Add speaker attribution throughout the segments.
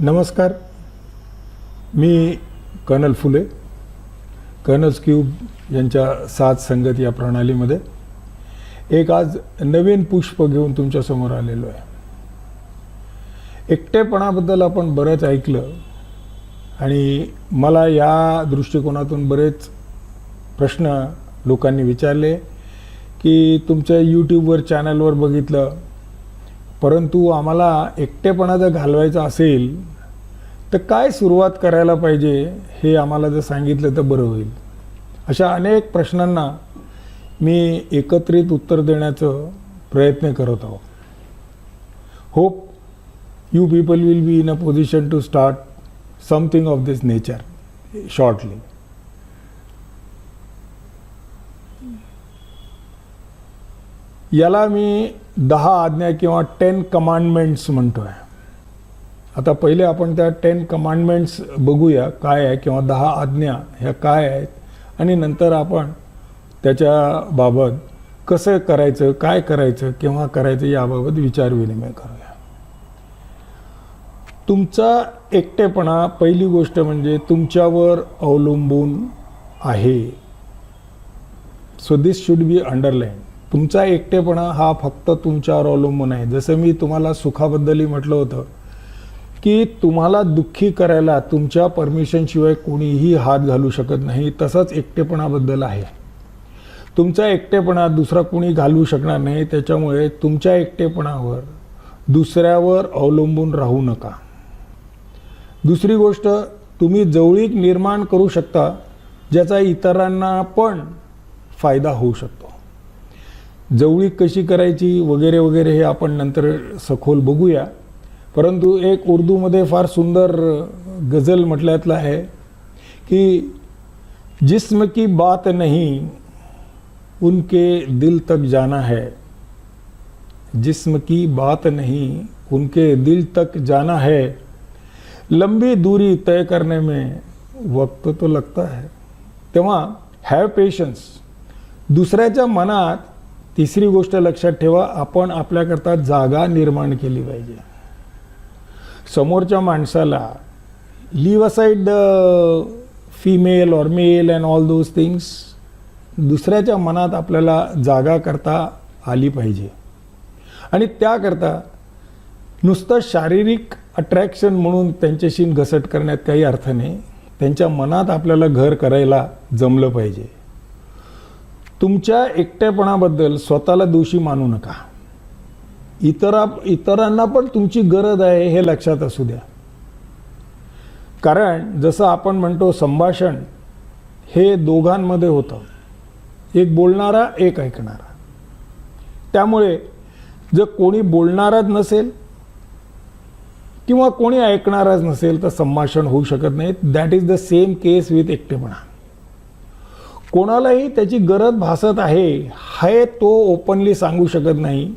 Speaker 1: नमस्कार, मी कर्नल फुले, colonel's cube यांच्या साथ संगत या प्रणालीमध्ये एक आज नवीन पुष्प घेऊन तुमच्यासमोर आलेलो आहे. एकटेपणाबद्दल आपण बरंच ऐकलं आणि मला या दृष्टिकोनातून बरेच प्रश्न लोकांनी विचारले की तुमच्या यूट्यूबवर चॅनलवर बघितलं, परंतु आम्हाला एकटेपणा जर घालवायचा असेल तर काय सुरुवात करायला पाहिजे हे आम्हाला जर सांगितलं तर बरं होईल. अशा अनेक प्रश्नांना मी एकत्रित उत्तर देण्याचं प्रयत्न करत आहोत. Hope you people will be in a position to start something of this nature shortly. याला मी 10 आज्ञा किंवा 10 कमांडमेंट्स म्हणतोय. आता पहिले आपण त्या 10 कमांडमेंट्स बघूया काय आहे, किंवा 10 आज्ञा ह्या काय आहेत, आणि नंतर आपण त्याच्याबाबत कसं करायचं, काय करायचं, केव्हा करायचं याबाबत विचार विनिमय करूया. तुमचा एकटेपणा पहिली गोष्ट म्हणजे तुमच्यावर अवलंबून आहे. So this should be underline. तुमचा एकटेपणा हा फक्त तुमच्यावर अवलंबून आहे. जसं मी तुम्हाला सुखाबद्दलही म्हटलं होतं की तुम्हाला दुःखी करायला तुमच्या परमिशनशिवाय कोणीही हात घालू शकत नाही, तसंच एकटेपणाबद्दल आहे. तुमचा एकटेपणा दुसरा कोणी घालवू शकणार नाही. त्याच्यामुळे तुमच्या एकटेपणावर दुसऱ्यावर अवलंबून राहू नका. दुसरी गोष्ट, तुम्ही जवळीक निर्माण करू शकता ज्याचा इतरांना पण फायदा होऊ शकतो. जवळीक कशी करायची वगैरे वगैरे हे आपण नंतर सखोल बघूया. परंतु एक उर्दूमध्ये फार सुंदर गझल म्हटल्यातलं आहे की जिस्म की बात नहीं उनके दिल तक जाना है, जिस्म की बात नहीं उनके दिल तक जाना है, लंबी दूरी तय करने में वक्त तो लगता है. तेव्हा हॅव पेशन्स. दुसऱ्याच्या मनात तिसरी गोष्ट लक्षात ठेवा, आपण आपल्याकरता जागा निर्माण केली पाहिजे. समोरच्या माणसाला leave aside the female or male and all those things, दुसऱ्याच्या मनात आपल्याला जागा करता आली पाहिजे. आणि त्याकरता नुसतं शारीरिक अट्रॅक्शन म्हणून त्यांच्याशी घसट करण्यात काही अर्थ नाही. त्यांच्या मनात आपल्याला घर करायला जमलं पाहिजे. तुमच्या एकटेपणाबद्दल स्वतःला दोषी मानू नका. इतरांना पण तुमची गरज आहे हे लक्षात असू द्या. कारण जसं आपण म्हणतो संभाषण हे दोघांमध्ये होतं, एक बोलणारा एक ऐकणारा. त्यामुळे जर कोणी बोलणाराच नसेल किंवा कोणी ऐकणाराच नसेल तर संभाषण होऊ शकत नाही. That is the same case with एकटेपणा. कोणालाही त्याची गरज भासत आहे हे तो ओपनली सांगू शकत नाही.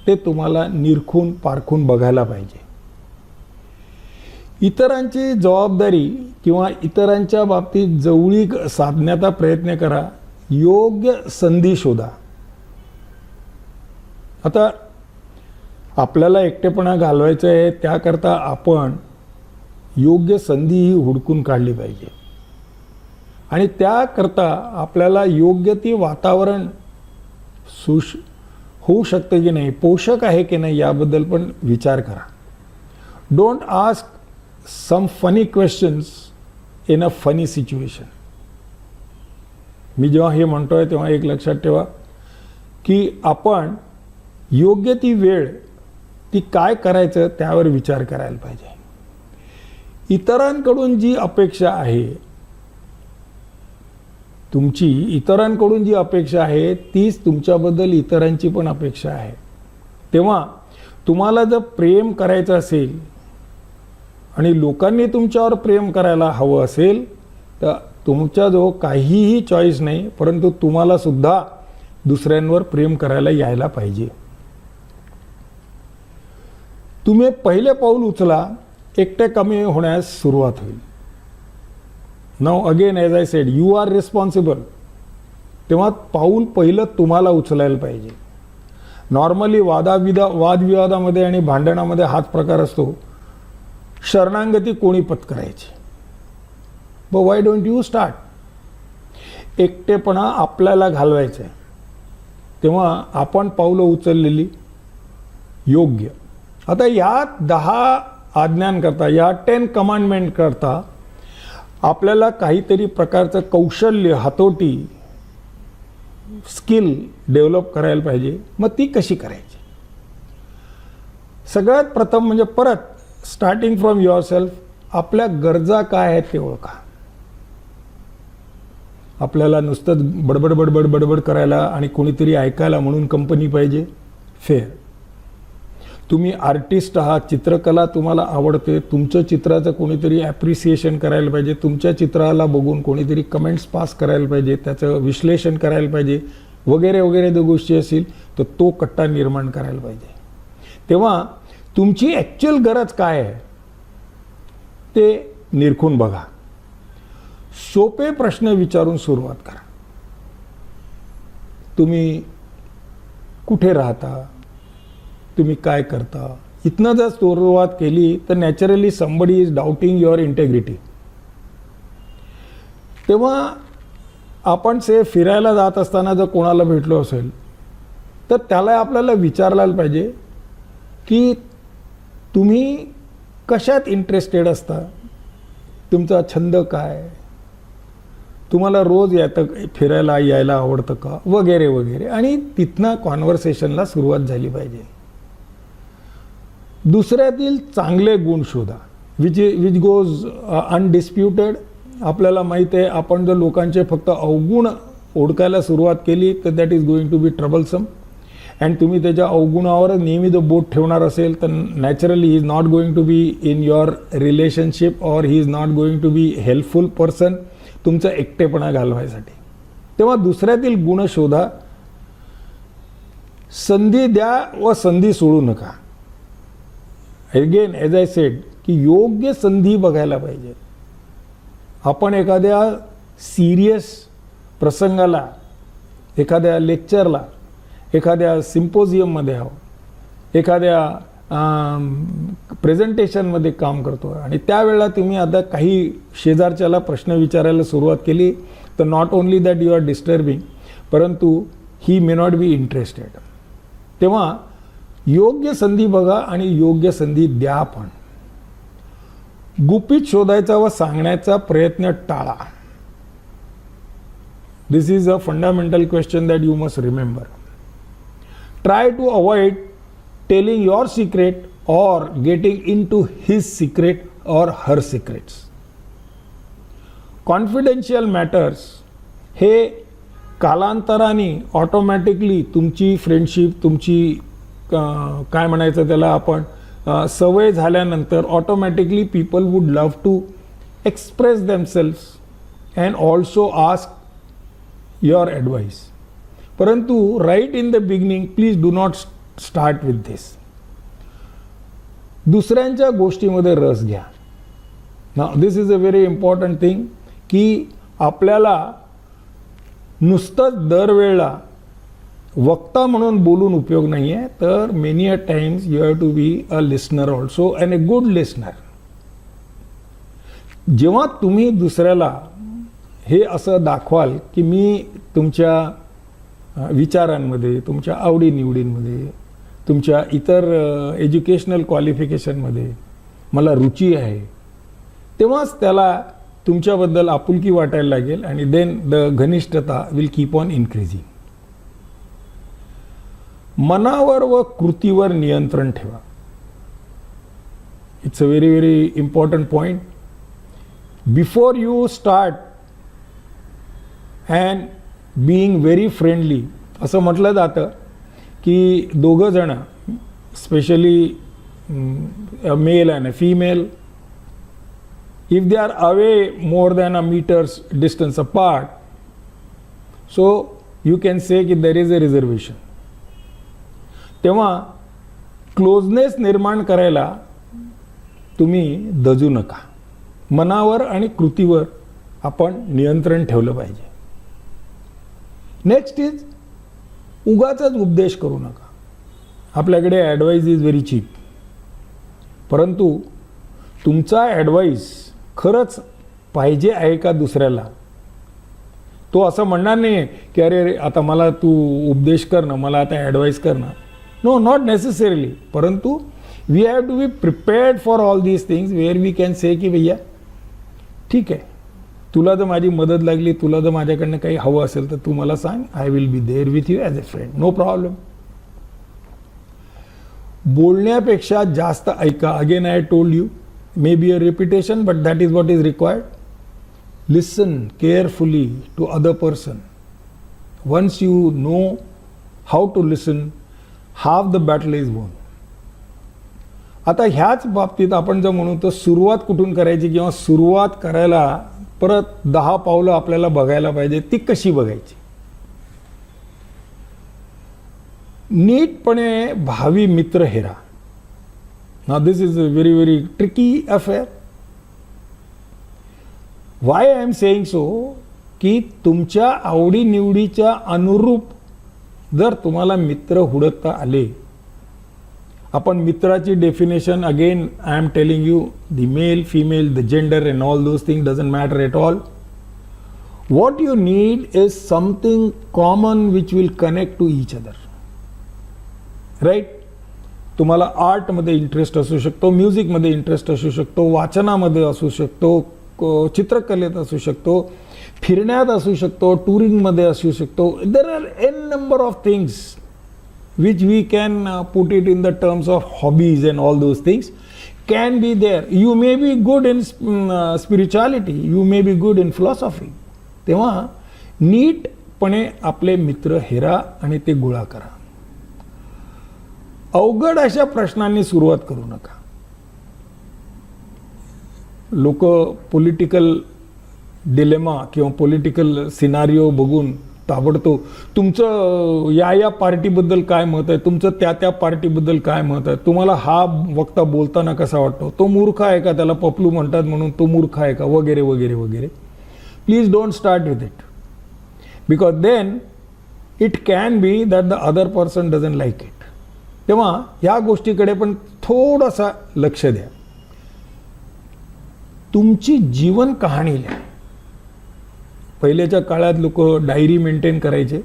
Speaker 1: ते तुम्हाला निरखून पारखून बघायला पाहिजे. इतरांची जबाबदारी किंवा इतरांच्या बाबतीत जवळीक साधण्याचा प्रयत्न करा. योग्य संधी शोधा. आता आपल्याला एकटेपणा घालवायचं आहे, त्याकरता आपण योग्य संधी ही हुडकून काढली पाहिजे. आणि त्याकरता आपल्याला योग्य ती वातावरण होऊ शकतं की नाही, पोषक आहे की नाही याबद्दल पण विचार करा. Don't ask some funny questions in a funny situation. मी जेव्हा हे म्हणतोय तेव्हा एक लक्षात ठेवा की आपण योग्य ती वेळ ती काय करायचं त्यावर विचार करायला पाहिजे. इतरांकडून जी अपेक्षा आहे, तुमची इतरांकडून जी अपेक्षा आहे तीच तुमच्याबद्दल इतरांची पण अपेक्षा आहे. तेव्हा तुम्हाला जर प्रेम करायचं असेल आणि लोकांनी तुमच्यावर प्रेम करायला हवं असेल तर तुमच्याजवळ काहीही चॉईस नाही, परंतु तुम्हाला सुद्धा दुसऱ्यांवर प्रेम करायला यायला पाहिजे. तुम्ही पहिले पाऊल उचला, एकटे कमी होण्यास सुरुवात होईल. Now again as I said, you are responsible. तेव्हा पाऊल पहिलं तुम्हाला उचलायला पाहिजे. नॉर्मली वादविवादामध्ये आणि भांडणामध्ये हाच प्रकार असतो शरणागती कोणी पत्करायची? But why don't you start? एकटेपणा आपल्याला घालवायचा आहे, तेव्हा आपण पावलं उचललेली योग्य. आता या 10 आज्ञांकरता, या 10 कमांडमेंट करता आपल्याला काहीतरी प्रकारचं कौशल्य, हातोटी, स्किल डेव्हलप करायला पाहिजे. मग ती कशी करायची? सगळ्यात प्रथम म्हणजे परत स्टार्टिंग फ्रॉम युअर सेल्फ, आपल्या गरजा काय आहेत ते ओळखा. आपल्याला नुसतं बडबड बडबड बडबड करायला आणि कोणीतरी ऐकायला म्हणून कंपनी पाहिजे? फेअर. तुम्ही आर्टिस्ट आहात, चित्रकला तुम्हाला आवडते, तुमच्या चित्राचं कोणीतरी ॲप्रिसिएशन करायला पाहिजे, तुमच्या चित्राला बघून कोणीतरी कमेंट्स पास करायला पाहिजे, त्याचं विश्लेषण करायला पाहिजे, वगैरे वगैरे जर गोष्टी असतील तर तो कट्टा निर्माण करायला पाहिजे. तेव्हा तुमची ॲक्च्युअल गरज काय आहे ते निरखून बघा. सोपे प्रश्न विचारून सुरुवात करा. तुम्ही कुठे राहता? तुम्ही काय करता? इथनं जर सुरुवात केली तर naturally somebody is doubting your integrity. तेव्हा आपण फिरायला जात असताना जर कोणाला भेटलो असेल तर त्याला आपल्याला विचारलं पाहिजे की तुम्ही कशात इंटरेस्टेड असता? तुमचा छंद काय? तुम्हाला रोज फिरायला यायला आवडतं का? वगैरे वगैरे. आणि तिथनं कॉन्व्हर्सेशनला सुरुवात झाली पाहिजे. दुसऱ्यातील चांगले गुण शोधा, विच गोज अनडिस्प्युटेड. आपल्याला माहीत आहे, आपण जर लोकांचे फक्त अवगुण ओळखायला सुरुवात केली तर that is going to be troublesome. And तुम्ही त्याच्या अवगुणावर नेहमी जर बोट ठेवणार असेल तर naturally he is not going to be in your relationship और he is not going to be helpful person तुमचा एकटेपणा घालवायसाठी. तेव्हा दुसऱ्यातील गुण शोधा, संधी द्या व संधी सोडू नका. अगेन ॲज आय सेड की योग्य संधी बघायला पाहिजे. आपण एखाद्या सिरियस प्रसंगाला, एखाद्या लेक्चरला, एखाद्या सिम्पोजियममध्ये आहो, एखाद्या प्रेझेंटेशनमध्ये काम करतो आणि त्यावेळेला तुम्ही आता काही शेजारच्याला प्रश्न विचारायला सुरुवात केली तर not only that you are disturbing, परंतु ही मे नॉट बी इंटरेस्टेड. तेव्हा योग्य संधी बघा आणि योग्य संधी द्या. पण गुपित शोधायचा व सांगण्याचा प्रयत्न टाळा. This is a fundamental question that you must remember. Try to avoid telling your secret or getting into his secret or her secrets. Confidential matters हे कालांतराने ऑटोमॅटिकली तुमची फ्रेंडशिप, तुमची काय म्हणायचं त्याला आपण, सवय झाल्यानंतर automatically people would love to express themselves and also ask your advice. परंतु right in the beginning please do not start with this. दुसऱ्यांच्या गोष्टीमध्ये रस घ्या. Now this is a very important thing की आपल्याला नुसतंच दरवेळेला वक्ता म्हणून बोलून उपयोग नाही आहे, तर many a times you have to be a listener also and a good listener. जेव्हा तुम्ही दुसऱ्याला हे असं दाखवाल की मी तुमच्या विचारांमध्ये, तुमच्या आवडीनिवडींमध्ये, तुमच्या इतर एज्युकेशनल क्वालिफिकेशनमध्ये मला रुची आहे, तेव्हाच त्याला तुमच्याबद्दल आपुलकी वाटायला लागेल आणि देन द घनिष्ठता विल कीप ऑन इन्क्रीजिंग. मनावर व कृतीवर नियंत्रण ठेवा. It's a very very important point. Before you start and being very friendly, असं म्हटलं जातं की दोघं जण, specially male and female, if they are away more than a meter's distance apart, so you can say that there is a reservation. तेव्हा closeness निर्माण करायला तुम्ही दजू नका. मनावर आणि कृतीवर आपण नियंत्रण ठेवलं पाहिजे. नेक्स्ट इज उगाचाच उपदेश करू नका. आपल्याकडे ॲडवाईज इज व्हेरी चीप, परंतु तुमचा ॲडवाईस खरंच पाहिजे आहे का दुसऱ्याला, तो असं म्हणणार नाही की अरे आता मला तू उपदेश कर ना, मला आता ॲडवाईस कर ना. No, not necessarily. परंतु we have to be prepared for all these things where we can say की भैया ठीक आहे, तुला जर माझी मदत लागली, तुला जर माझ्याकडनं काही हवं असेल तर तू मला सांग, I will be there with you as a friend, no problem. बोलण्यापेक्षा जास्त ऐका. Again I told you, may be a repetition but that is what is required. Listen carefully to other person. Once you know how to listen, half the battle is won. आता ह्याच बाबतीत आपण जर म्हणू तर सुरुवात कुठून करायची, किंवा सुरुवात करायला परत 10 पावलं आपल्याला बघायला पाहिजे. ती कशी बघायची? नीटपणे भावी मित्र हेरा. Now this is a very very tricky affair. Y I am saying so, की तुमच्या आवडीनिवडीच्या अनुरूप जर तुम्हाला मित्र हुडकता आले. आपण मित्राची definition again I am telling you, the male, female, the gender and all those thing doesn't matter at all. What you need is something common which will connect to each other. Right? तुम्हाला आर्टमध्ये interest असू शकतो, म्युझिकमध्ये interest असू शकतो, वाचनामध्ये असू शकतो, चित्रकलेत असू शकतो, फिरण्यात असू शकतो, टुरिंगमध्ये असू शकतो. There are a number of things which we can put it in the terms of hobbies and all those things can be there. You may be good in spirituality, you may be good in philosophy. तेव्हा नीटपणे आपले मित्र हेरा आणि ते गोळा करा. अवघड अशा प्रश्नांनी सुरुवात करू नका. लोक पॉलिटिकल डिलेमा किंवा पॉलिटिकल सिनारिओ बघून ताबडतोब तुमचं या पार्टीबद्दल काय मत आहे, तुमचं त्या पार्टीबद्दल काय मत आहे, तुम्हाला हा वक्ता बोलताना कसा वाटतो, तो मूर्ख आहे का, त्याला पपलू म्हणतात म्हणून तो मूर्ख आहे का, वगैरे वगैरे वगैरे. Please don't start with it, because then it can be that the other person doesn't like it. तेव्हा ह्या गोष्टीकडे पण थोडासा लक्ष द्या. तुमची जीवन कहाणी लिहा. पहिल्याच्या काळात लोक डायरी मेंटेन करायचे,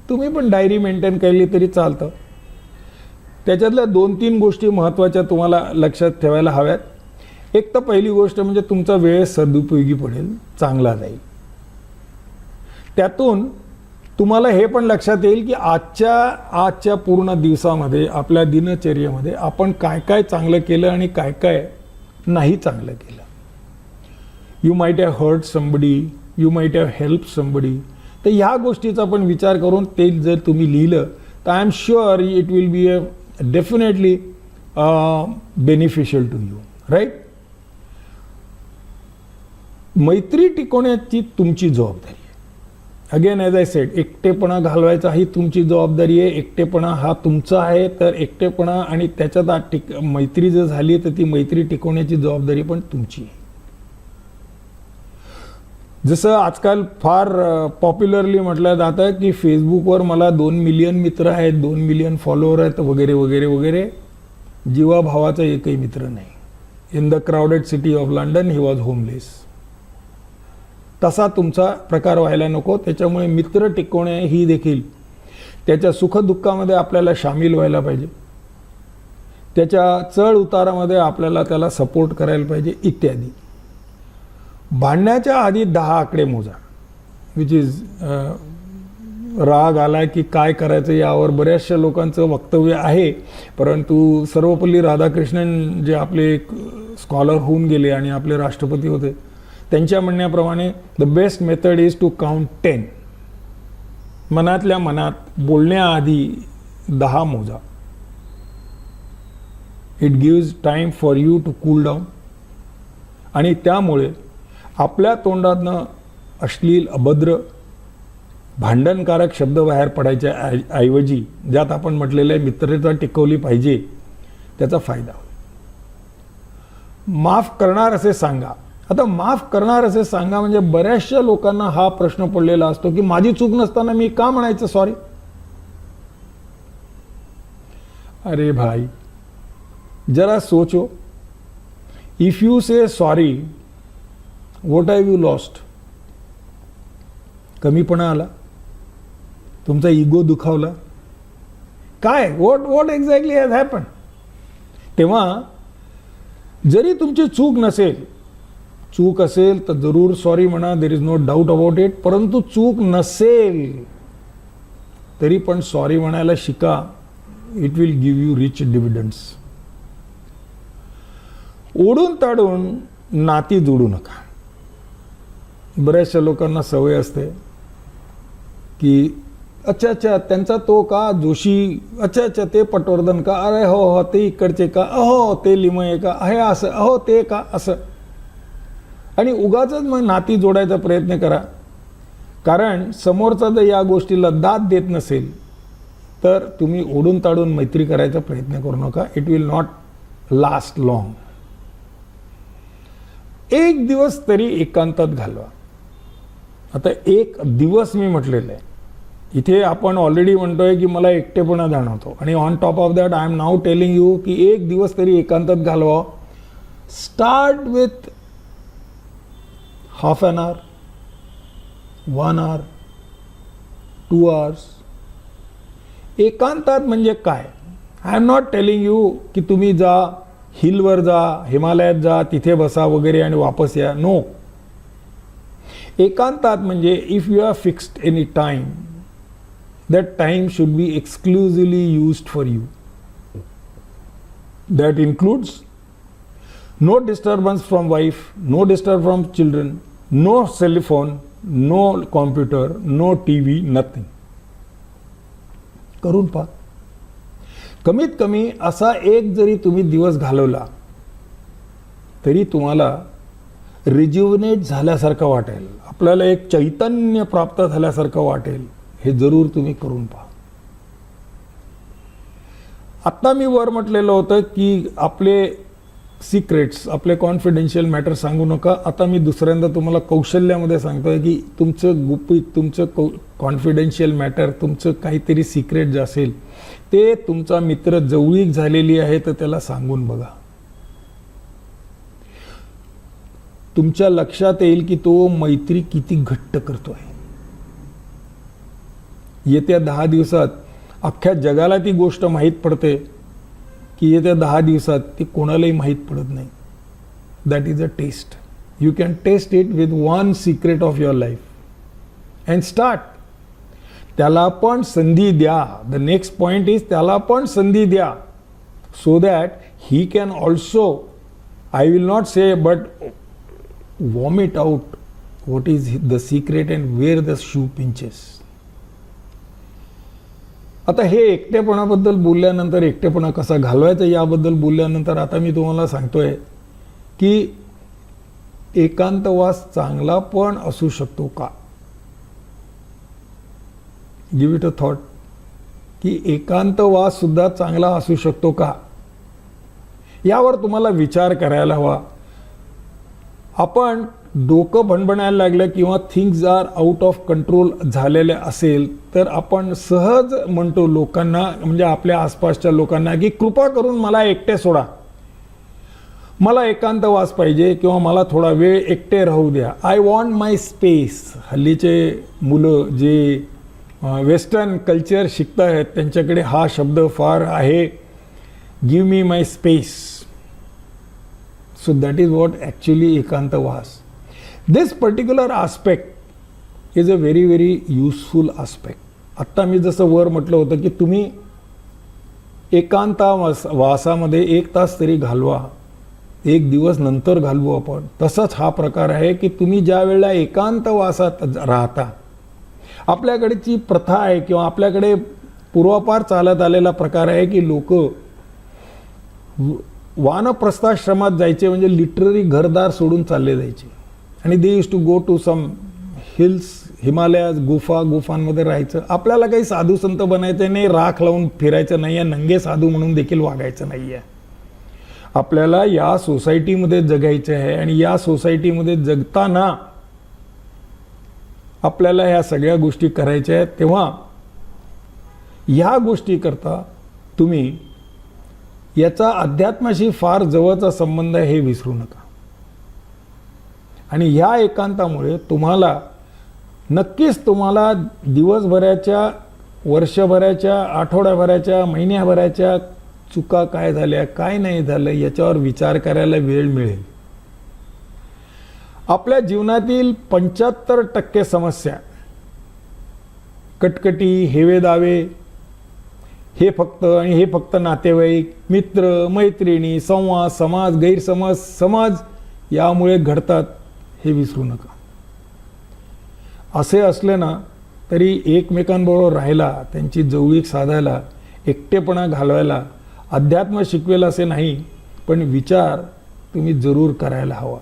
Speaker 1: तुम्ही पण डायरी मेंटेन केली तरी चालतं. त्याच्यातल्या 2-3 गोष्टी महत्त्वाच्या तुम्हाला लक्षात ठेवायला हव्यात. एक तर पहिली गोष्ट म्हणजे तुमचा वेळ सदुपयोगी पडेल, चांगला जाईल. त्यातून तुम्हाला हे पण लक्षात येईल की आजच्या पूर्ण दिवसामध्ये, आपल्या दिनचर्येमध्ये आपण काय काय चांगलं केलं आणि काय काय नाही चांगलं केलं. You might have hurt somebody, you might have help somebody. तर ह्या गोष्टीचा पण विचार करून ते जर तुम्ही लिहिलं तर I am sure it will be a definitely beneficial to you. Right? मैत्री टिकवण्याची तुमची जबाबदारी आहे. अगेन ॲज आय सेड, एकटेपणा घालवायचा ही तुमची जबाबदारी आहे. एकटेपणा हा तुमचा आहे. तर एकटेपणा आणि त्याच्यात मैत्री जर झाली तर ती मैत्री टिकवण्याची जबाबदारी पण तुमची आहे. जसं आजकाल फार पॉप्युलरली म्हटलं जातं की फेसबुकवर मला 2 मिलियन मित्र आहेत, 2 मिलियन फॉलोअर आहेत, वगैरे वगैरे वगैरे. जीवाभावाचा एकही मित्र नाही. In the crowded city of London he was homeless. तसा तुमचा प्रकार व्हायला नको. त्याच्यामुळे मित्र टिकवणे ही देखील त्याच्या सुखदुःखामध्ये आपल्याला सामील व्हायला पाहिजे, त्याच्या चढ उतारामध्ये आपल्याला त्याला सपोर्ट करायला पाहिजे इत्यादी. भांडण्याच्या आधी 10 आकडे मोजा. विच इज राग आला की काय करायचं यावर बऱ्याचशा लोकांचं वक्तव्य आहे. परंतु सर्वपल्ली राधाकृष्णन जे आपले एक स्कॉलर होऊन गेले आणि आपले राष्ट्रपती होते, त्यांच्या म्हणण्याप्रमाणे the best method is to count 10. मनातल्या मनात बोलण्याआधी 10 मोजा. It gives time for you to cool down. आणि त्यामुळे आपल्या तोंडातनं अश्लील, अभद्र, भांडणकारक शब्द बाहेर पडायच्या ऐवजी ज्यात आपण म्हटलेलं आहे मित्रता टिकवली पाहिजे, त्याचा फायदा होईल. माफ करणार असे सांगा. आता माफ करणार असे सांगा म्हणजे बऱ्याचशा लोकांना हा प्रश्न पडलेला असतो की माझी चूक नसताना मी का म्हणायचं सॉरी. अरे भाई, जरा सोचो. If you say sorry, what have you lost? कमीपणा आला, तुमचा इगो दुखावला, काय? What exactly has happen? तेव्हा जरी तुमची चूक नसेल, चूक असेल तर जरूर सॉरी म्हणा, there is no doubt about it. परंतु चूक नसेल तरी पण सॉरी म्हणायला शिका. It will give you rich dividends. ओढून ताडून नाती जोडू नका. बऱ्याचशा लोकांना सवय असते की अच्छा अच्छा त्यांचा तो का जोशी, अच्छा अच्छा ते पटवर्धन का, अरे हो हो ते इकडचे का, अहो ते लिमये का, हे असं, अहो ते का असं. आणि उगाचच मग नाती जोडायचा प्रयत्न करा. कारण समोरचा जर या गोष्टीला दाद देत नसेल तर तुम्ही ओढून ताडून मैत्री करायचा प्रयत्न करू नका. It will not last long. एक दिवस तरी एकांतात घालवा. आता एक दिवस मी म्हटलेलं आहे, इथे आपण ऑलरेडी म्हणतोय की मला एकटेपणा जाणवतो आणि on top of that I am now telling you की एक दिवस तरी एकांतात घालवा. Start with half an hour, 1 hour, 2 hours. एकांतात म्हणजे काय? I am not telling you की तुम्ही जा हिलवर जा, हिमालयात जा, तिथे बसा वगैरे आणि वापस या. नो. एकांतात म्हणजे if you are fixed any time, that time should be exclusively used for you. That includes no disturbance from wife, no disturbance from children, no cell phone, no computer, no TV, nothing. करून पहा. कमीत कमी असा एक जरी तुम्ही दिवस घालवला तरी तुम्हाला रिज्युव्हनेट झाल्यासारखं वाटेल, आपल्याला एक चैतन्य प्राप्त झाल्यासारखं वाटेल. हे जरूर तुम्ही करून पहा. आत्ता मी वर म्हटलेलं होतं की आपले सिक्रेट्स, आपले कॉन्फिडेन्शियल मॅटर सांगू नका. आता मी दुसऱ्यांदा तुम्हाला कौशल्यामध्ये सांगतोय की तुमचं गुपित, तुमचं कॉन्फिडेन्शियल मॅटर, तुमचं काहीतरी सिक्रेट जे असेल ते तुमचा मित्र जवळीक झालेली आहे तर त्याला सांगून बघा. तुमच्या लक्षात येईल की तो मैत्री किती घट्ट करतोय. येत्या 10 दिवसात अख्ख्या जगाला ती गोष्ट माहीत पडते की येत्या 10 दिवसात ती कोणालाही माहीत पडत नाही. That is a test. You can test it with one secret of your life and start. त्याला पण संधी द्या. द नेक्स्ट पॉइंट इज त्याला पण संधी द्या so that he can also, I will not say but vomit out what is the secret and where the shoe pinches. आता हे एकटेपणाबद्दल बोलल्यानंतर, एकटेपणा कसा घालवायचा याबद्दल बोलल्यानंतर आता मी तुम्हाला सांगतोय की एकांतवास चांगला पण असू शकतो का? गिव्ह इट अ थॉट की एकांतवास सुद्धा चांगला असू शकतो का? यावर तुम्हाला विचार करायला हवा. आपण डोकं भणभणायला लागलं किंवा things are out of control झालेले असेल तर आपण सहज म्हणतो लोकांना, म्हणजे आपल्या आसपासच्या लोकांना की कृपा करून मला एकटे सोडा, मला एकांतवास पाहिजे किंवा मला थोडा वेळ एकटे राहू द्या. I want my space. हल्लीचे मुलं जे वेस्टर्न कल्चर शिकत आहेत त्यांच्याकडे हा शब्द फार आहे, give me my space. So that is what actually एकांतवास. This particular aspect is a very very useful aspect. आत्ता मी जसं वर म्हटलं होतं की तुम्ही एकांतवासामध्ये 1 तास तरी घालवा, एक दिवस नंतर घालवू आपण. तसाच हा प्रकार आहे की तुम्ही ज्या वेळेला एकांतवासात राहता, आपल्याकडेची प्रथा आहे किंवा आपल्याकडे पूर्वापार चालत आलेला प्रकार आहे की लोक वानप्रस्थाश्रमात जायचे म्हणजे लिटररी घरदार सोडून चालले जायचे आणि they use to go to some hills, Himalayas, गुफांमध्ये राहायचं. आपल्याला काही साधू संत बनायचं नाही, राख लावून फिरायचं नाही आहे, नंगे साधू म्हणून देखील वागायचं नाही आहे. आपल्याला या सोसायटीमध्ये जगायचं आहे आणि या सोसायटीमध्ये जगताना आपल्याला ह्या सगळ्या गोष्टी करायच्या आहेत. तेव्हा ह्या गोष्टी करता तुम्ही याचा अध्यात्माशी फार जवळचा संबंध आहे हे विसरू नका. आणि ह्या एकांतामुळे नक्कीच तुम्हाला दिवसभराच्या, वर्षभराच्या, आठवड्याभराच्या, महिन्याभराच्या चुका काय झाल्या, काय नाही झालं याच्यावर विचार करायला वेळ मिळेल. आपल्या जीवनातील 75% समस्या, कटकटी, हेवेदावे, हे फक्त नातेवाईक, मित्र, मैत्रिणी, संवाद, समाज, गैरसमज यामुळे घडतात हे विसरू नका. असे असले ना तरी एकमेकांबरोबर राहायला, त्यांची जवळीक साधायला, एकटेपणा घालवायला अध्यात्म शिकवेल असे नाही, पण विचार तुम्ही जरूर करायला हवा.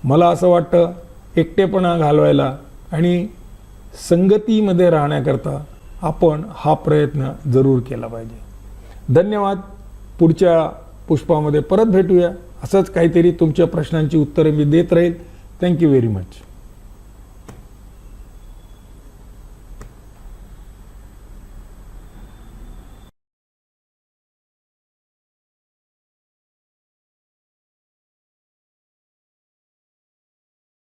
Speaker 1: मला असं वाटतं एकटेपणा घालवायला आणि संगतीमध्ये राहण्याकरता आपण हा प्रयत्न जरूर केला पाहिजे. धन्यवाद. पुढच्या पुष्पामध्ये परत भेटूया. असंच काहीतरी तुमच्या प्रश्नांची उत्तरे मी देत राहील. Thank you very much.